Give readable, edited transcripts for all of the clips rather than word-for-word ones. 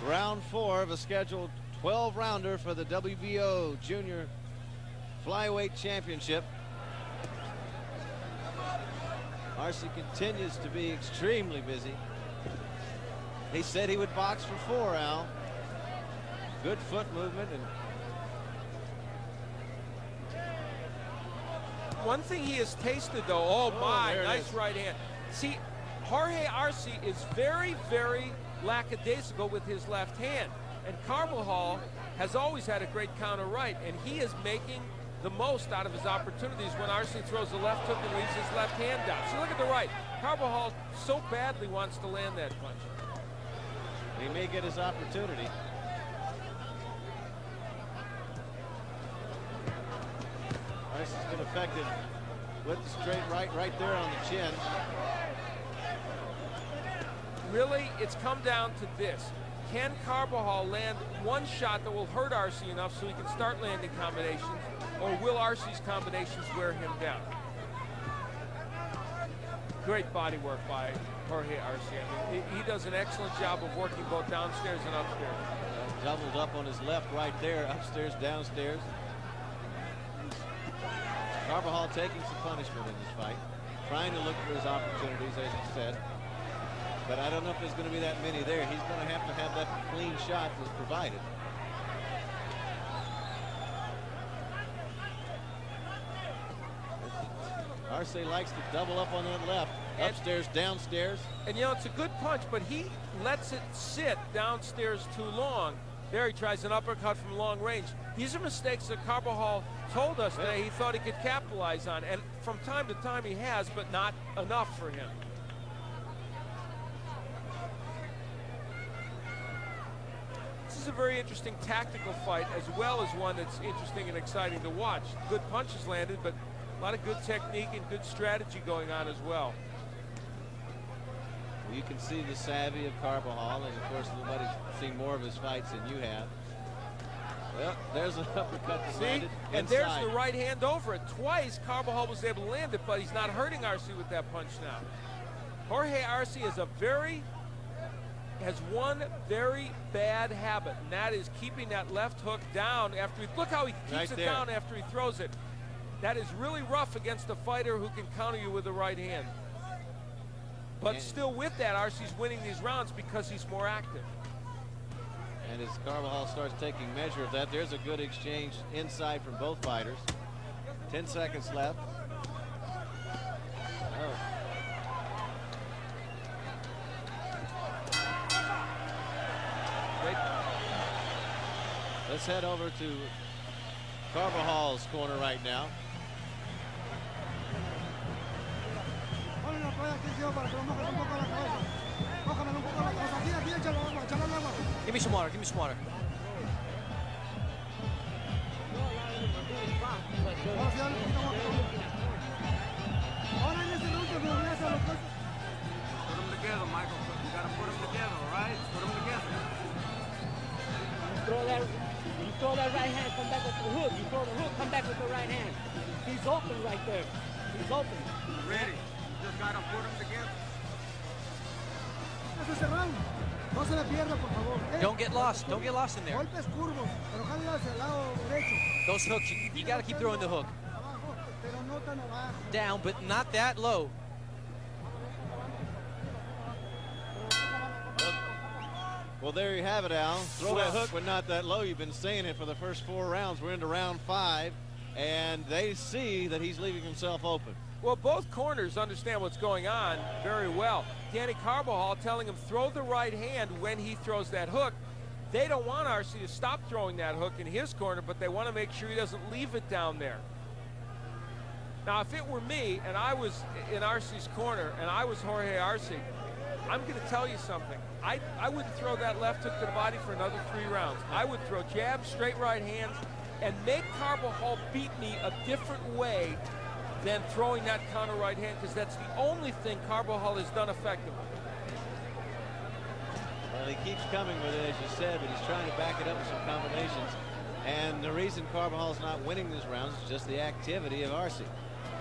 Round 4 of a scheduled 12-rounder for the WBO Junior Flyweight Championship. Arce continues to be extremely busy. He said he would box for 4, Al. Good foot movement. And one thing he has tasted, though, oh my, nice right hand. See, Jorge Arce is very, very lackadaisical with his left hand. And Carbajal has always had a great counter right, and he is making the most out of his opportunities when Arce throws the left hook and leaves his left hand down. See, look at the right. Carbajal so badly wants to land that punch. He may get his opportunity. Arce has been affected with the straight right there on the chin. Really, it's come down to this. Can Carbajal land one shot that will hurt Arce enough so he can start landing combinations, or will Arce's combinations wear him down? Great body work by Jorge Arce. I mean, he does an excellent job of working both downstairs and upstairs. Doubled up on his left right there, upstairs, downstairs. Carbajal taking some punishment in this fight, trying to look for his opportunities, as he said. But I don't know if there's going to be that many there. He's going to have that clean shot that's provided. Arce likes to double up on that left. Upstairs, downstairs. And, you know, it's a good punch, but he lets it sit downstairs too long. There he tries an uppercut from long range. These are mistakes that Carbajal told us today he thought he could capitalize on. And from time to time he has, but not enough for him. This is a very interesting tactical fight, as well as one that's interesting and exciting to watch. Good punches landed, but a lot of good technique and good strategy going on as well. You can see the savvy of Carbajal, and of course nobody's seen more of his fights than you have. Well, there's an uppercut that's landed inside. And there's the right hand over it. Twice Carbajal was able to land it, but he's not hurting Arce with that punch now. Jorge Arce is has one very bad habit, and that is keeping that left hook down after he, look how he keeps it down after he throws it. That is really rough against a fighter who can counter you with the right hand. But still with that, Arce's winning these rounds because he's more active. And as Carbajal starts taking measure of that, there's a good exchange inside from both fighters. 10 seconds left. Oh. Let's head over to Carvajal's corner right now. Give me some water, give me some water. Put them together, Michael. You gotta put them together, all right? Put them together. You throw that right hand, come back with the hook. You throw the hook, come back with the right hand. He's open right there. He's open. Ready. You just gotta put them together. Don't get lost. Don't get lost in there. Those hooks, you got to keep throwing the hook. Down, but not that low. Well, there you have it, Al. Throw that hook, but not that low. You've been saying it for the first 4 rounds. We're into round 5, and they see that he's leaving himself open. Well, both corners understand what's going on very well. Danny Carbajal telling him throw the right hand when he throws that hook. They don't want Arce to stop throwing that hook in his corner, but they want to make sure he doesn't leave it down there. Now, if it were me and I was in Arce's corner and I was Jorge Arce, I'm going to tell you something. I wouldn't throw that left hook to the body for another 3 rounds. I would throw jabs, straight right hands, and make Carbajal beat me a different way than throwing that counter right hand, because that's the only thing Carbajal has done effectively. Well, he keeps coming with it, as you said, but he's trying to back it up with some combinations. And the reason Carvajal's not winning these rounds is just the activity of Arce.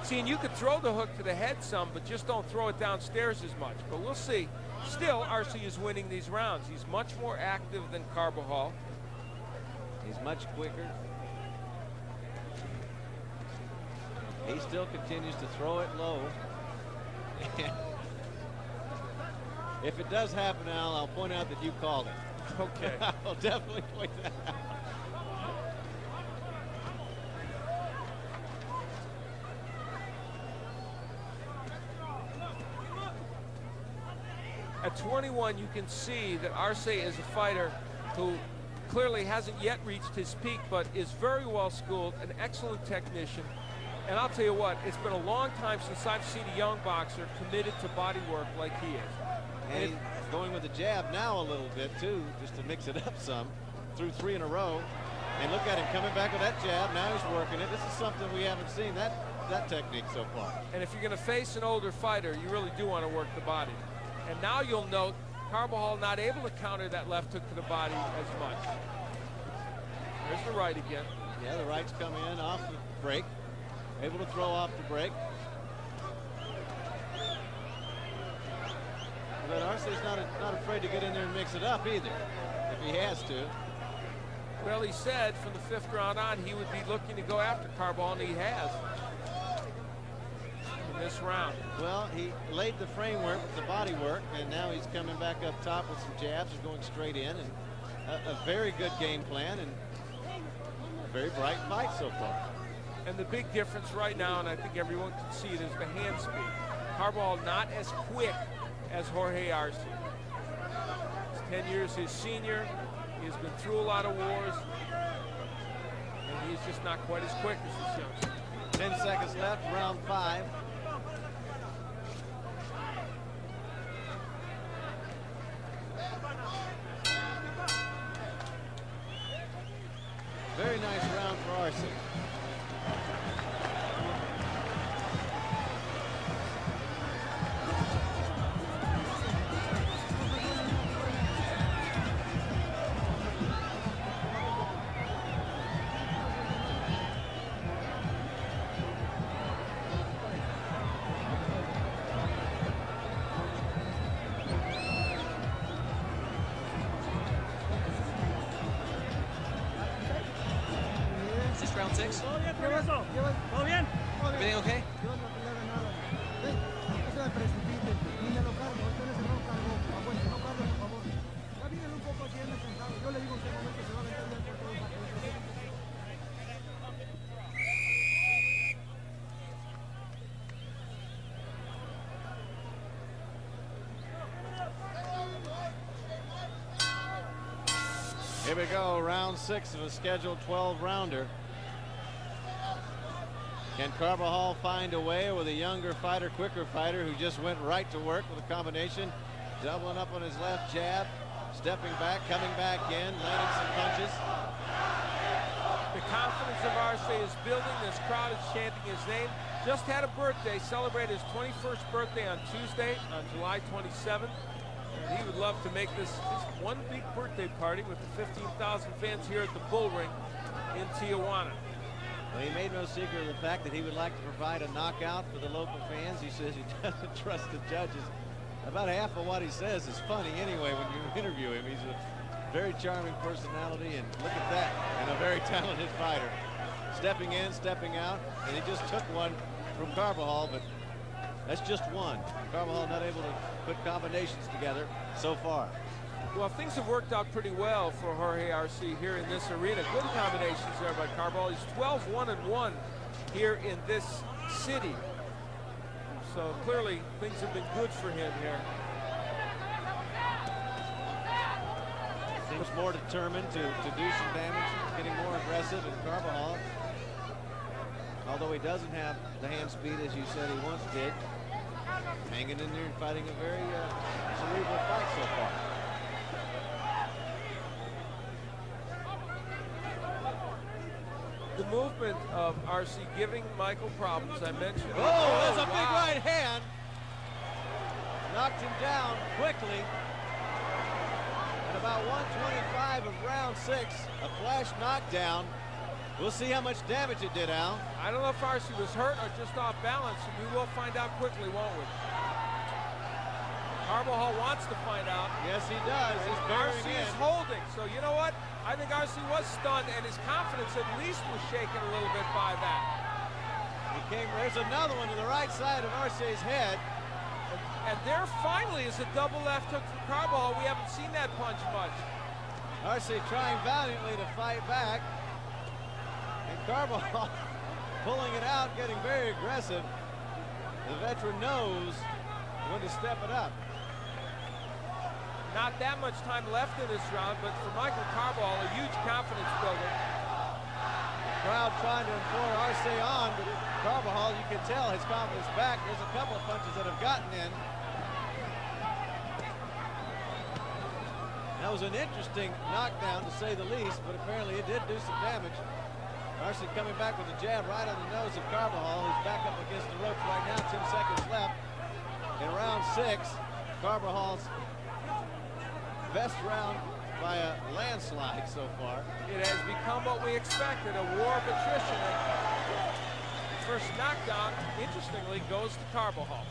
See, and you could throw the hook to the head some, but just don't throw it downstairs as much. But we'll see. Still, Arce is winning these rounds. He's much more active than Carbajal. He's much quicker. He still continues to throw it low. If it does happen, Al, I'll point out that you called it. Okay. I'll definitely point that out. At 21, you can see that Arce is a fighter who clearly hasn't yet reached his peak, but is very well schooled, an excellent technician. And I'll tell you what, it's been a long time since I've seen a young boxer committed to body work like he is. And he's going with the jab now a little bit, too, just to mix it up some. Threw 3 in a row. And look at him coming back with that jab. Now he's working it. This is something we haven't seen, that technique so far. And if you're going to face an older fighter, you really do want to work the body. And now you'll note Carbajal not able to counter that left hook to the body as much. There's the right again. Yeah, the rights come in off the break. Able to throw off the break. But Arce's not afraid to get in there and mix it up either, if he has to. Well, he said from the 5th round on he would be looking to go after Carbajal, and he has in this round. Well, he laid the framework with the body work, and now he's coming back up top with some jabs and going straight in, and a very good game plan and a very bright fight so far. And the big difference right now, and I think everyone can see it, is the hand speed. Carbajal not as quick as Jorge Arce. He's 10 years his senior. He has been through a lot of wars, and he's just not quite as quick as this youngster. 10 seconds left, round 5. Very nice round for Arce. Round 6. Everything okay? Here we go, round 6 of a scheduled 12-rounder. Can Carbajal find a way with a younger fighter, quicker fighter who just went right to work with a combination, doubling up on his left jab, stepping back, coming back in, landing some punches. The confidence of Arce is building. This crowd is chanting his name. Just had a birthday, celebrated his 21st birthday on Tuesday, on July 27th. And he would love to make this just one big birthday party with the 15,000 fans here at the Bull Ring in Tijuana. Well, he made no secret of the fact that he would like to provide a knockout for the local fans. He says he doesn't trust the judges. About half of what he says is funny anyway when you interview him. He's a very charming personality, and look at that, and a very talented fighter. Stepping in, stepping out, and he just took one from Carbajal, but that's just one. Carbajal not able to put combinations together so far. Well, things have worked out pretty well for Jorge Arce here in this arena. Good combinations there by Carbajal. He's 12-1-1 here in this city. So clearly things have been good for him here. Seems more determined to do some damage, getting more aggressive, and Carbajal, although he doesn't have the hand speed as you said he once did, hanging in there and fighting a very cerebral fight so far. The movement of Arce giving Michael problems. I mentioned. Oh, there's a big right hand. Knocked him down quickly. At about 125 of round 6, a flash knockdown. We'll see how much damage it did, Al. I don't know if Arce was hurt or just off balance. We will find out quickly, won't we? Carbajal wants to find out. Yes, he does. He's Arce burying in. is holding. So you know what? I think Arce was stunned, and his confidence at least was shaken a little bit by that. There's another one to the right side of Arce's head. And there finally is a double left hook from Carbajal. We haven't seen that punch much. Arce trying valiantly to fight back. And Carbajal pulling it out, getting very aggressive. The veteran knows when to step it up. Not that much time left in this round, but for Michael Carbajal, a huge confidence builder. Crowd trying to implore Arce on, but Carbajal, you can tell his confidence back. There's a couple of punches that have gotten in. That was an interesting knockdown, to say the least, but apparently it did do some damage. Arce coming back with a jab right on the nose of Carbajal, who's back up against the ropes right now. 10 seconds left in round 6. Carbajal's best round by a landslide so far. It has become what we expected, a war of attrition. The first knockdown, interestingly, goes to Carbajal.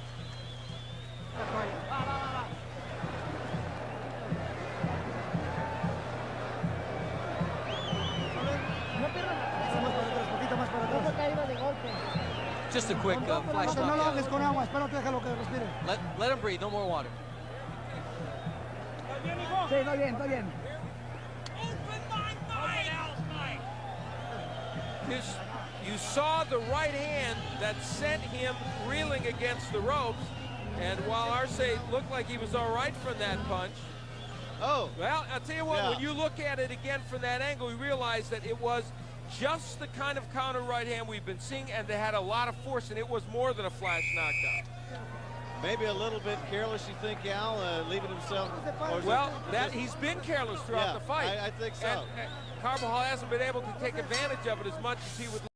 Just a quick flash knockout. Let him breathe, no more water. Sí, está bien, está bien. You saw the right hand that sent him reeling against the ropes, and while Arce looked like he was all right from that punch, well, I'll tell you what, when you look at it again from that angle, you realize that it was just the kind of counter right hand we've been seeing, and they had a lot of force, and it was more than a flash knockdown. Maybe a little bit careless, you think, Al, leaving himself? Well, he's been careless throughout the fight. I think so. And Carbajal hasn't been able to take advantage of it as much as he would